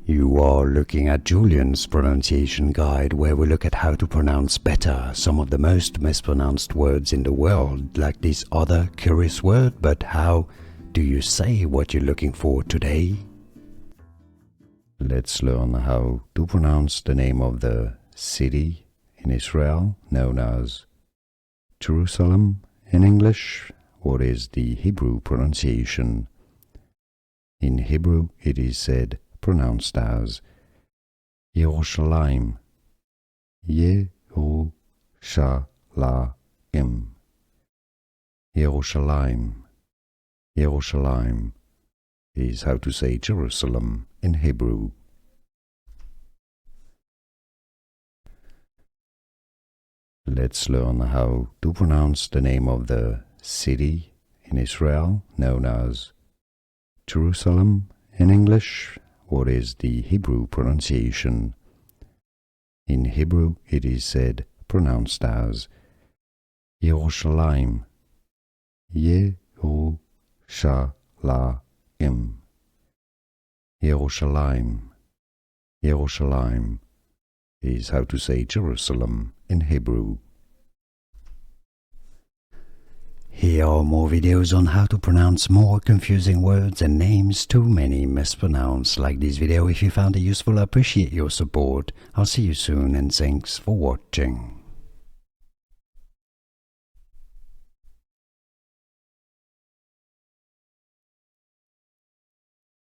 You are looking at Julian's pronunciation guide, where we look at how to pronounce better some of the most mispronounced words in the world, like this other curious word. But how do you say what you're looking for today? Let's learn how to pronounce the name of the city in Israel known as Jerusalem in English. What is the Hebrew pronunciation? In Hebrew it is said, pronounced as Yerushalayim. Yerushalayim. Yerushalayim. Yerushalayim is how to say Jerusalem in Hebrew. Let's learn how to pronounce the name of the city in Israel known as Jerusalem in English. What is the Hebrew pronunciation? In Hebrew it is said, pronounced as Yerushalayim. Yerushalayim. Yerushalayim. Yerushalayim is how to say Jerusalem in Hebrew. Here are more videos on how to pronounce more confusing words and names too many mispronounced. Like this video if you found it useful. I appreciate your support. I'll see you soon and thanks for watching.